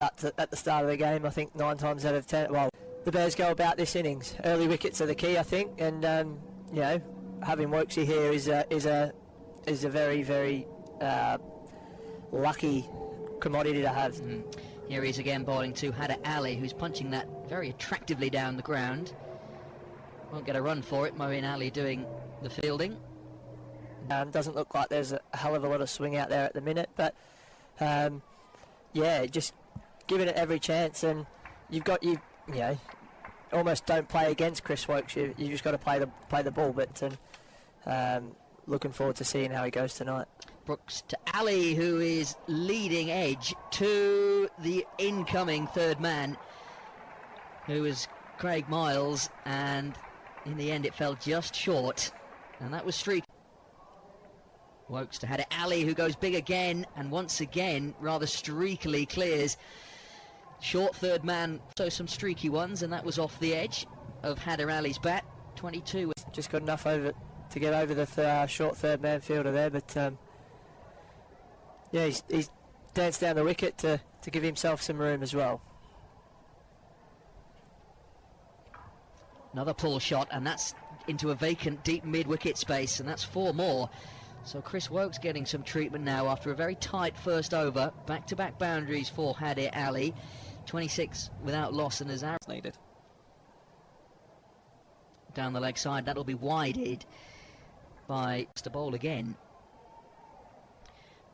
at the start of the game. I think 9 times out of 10. Well, the Bears go about this innings. Early wickets are the key, I think, and you know, having Woakesy here is a very, very lucky commodity to have. Here he is again bowling to Haider Ali, who's punching that very attractively down the ground. Won't get a run for it. Moeen Ali doing the fielding. Doesn't look like there's a hell of a lot of swing out there at the minute, but yeah, just giving it every chance. And you know, almost don't play against Chris Woakes. You just got to play the ball. But looking forward to seeing how he goes tonight. Brooks to Ali, who is leading edge to the incoming third man, who is Craig Miles, and in the end it fell just short, and that was streak. Woakes to Haider Ali, who goes big again, and once again rather streakily clears. Short third man, so some streaky ones, and that was off the edge of Haider Ali's bat. 22. Just got enough over to get over the short third man fielder there, but yeah, he's danced down the wicket to give himself some room as well. Another pull shot, and that's into a vacant deep mid-wicket space, and that's 4 more. So Chris Woakes getting some treatment now after a very tight first over. Back-to-back boundaries for Haider Ali. 26 without loss, and as needed. Down the leg side, that'll be wided by Mr. Bowl again.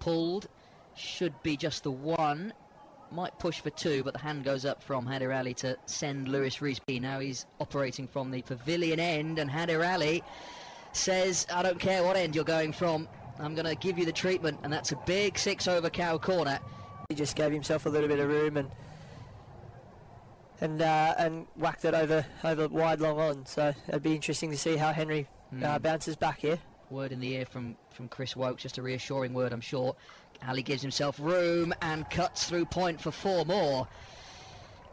Pulled, should be just the one. Might push for 2, but the hand goes up from Haider Ali to send Lewis Rees. Now he's operating from the pavilion end, and Haider Ali says, I don't care what end you're going from, I'm going to give you the treatment, and that's a big 6 over cow corner. He just gave himself a little bit of room and whacked it over wide long on, so it'd be interesting to see how Henry bounces back here. Word in the ear from Chris Woakes, just a reassuring word, I'm sure. Ali gives himself room and cuts through point for 4 more.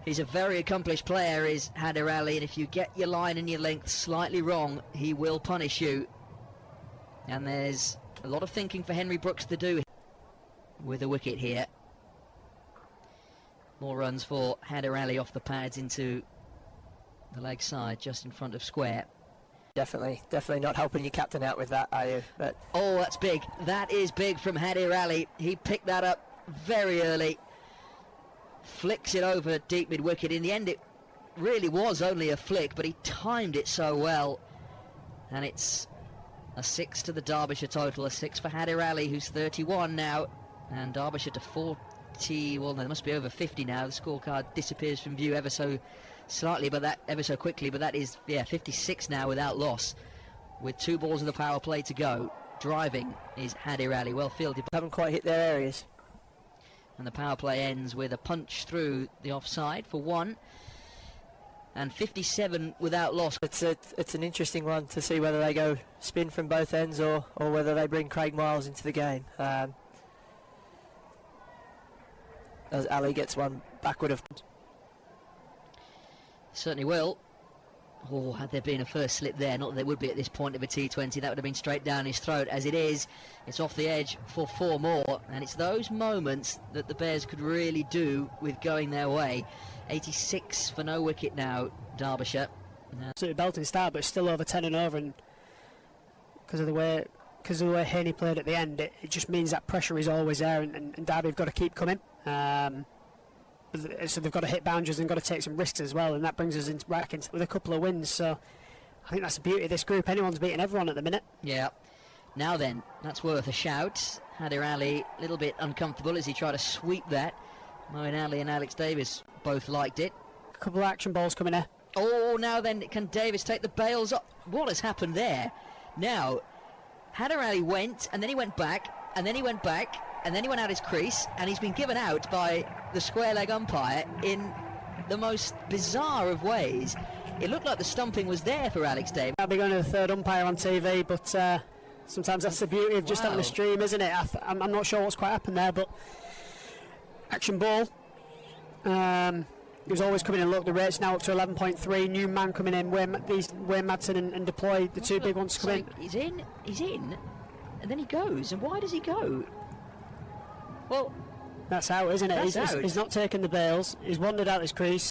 He's a very accomplished player, is Haider Ali, and if you get your line and your length slightly wrong, he will punish you. And there's a lot of thinking for Henry Brooks to do with a wicket here. More runs for Haider Ali off the pads into the leg side, just in front of square. Definitely not helping your captain out with that, are you? But oh, that's big. That is big from Haider Ali. He picked that up very early. Flicks it over deep mid-wicket. In the end, it really was only a flick, but he timed it so well. And it's a 6 to the Derbyshire total, a 6 for Haider Ali, who's 31 now, and Derbyshire to 40. Well, they must be over 50 now. The scorecard disappears from view ever so slightly, but that ever so quickly. But that is, yeah, 56 now without loss, with 2 balls of the power play to go. Driving is Haider Ali, well fielded. Haven't quite hit their areas. And the power play ends with a punch through the offside for 1. And 57 without loss. It's an interesting one to see whether they go spin from both ends or whether they bring Craig Miles into the game. As Ali gets one backward of. Certainly will. Oh, had there been a first slip there, not that there would be at this point of a T20, that would have been straight down his throat. As it is, it's off the edge for 4 more, and it's those moments that the Bears could really do with going their way. 86 for no wicket now, Derbyshire. Absolutely belting start, but still over 10 and over, and because of the way Haney played at the end, it just means that pressure is always there, and Derby have got to keep coming. So they've got to hit boundaries and got to take some risks as well, and that brings us back into with a couple of wins. So I think that's the beauty of this group. Anyone's beating everyone at the minute. Yeah. Now then, that's worth a shout. Haider Ali a little bit uncomfortable as he tried to sweep that. Moeen Ali and Alex Davis both liked it. A couple of action balls coming there. Oh, now then, can Davis take the bails up? What has happened there? Now, Haider Ali went, and then he went back, and then he went back, and then he went out his crease, and he's been given out by the square leg umpire in the most bizarre of ways. It looked like the stumping was there for Alex Davis. I'll be going to the third umpire on TV, but sometimes that's the beauty of just having a stream, isn't it? I'm not sure what's quite happened there, but action ball. He was always coming in. Look, the rate's now up to 11.3. New man coming in. Wayne Madsen and Deploy, the 2 big ones to come in. He's in, and then he goes. And why does he go? Well, That's out, isn't it? That's out. He's not taken the bails. He's wandered out his crease.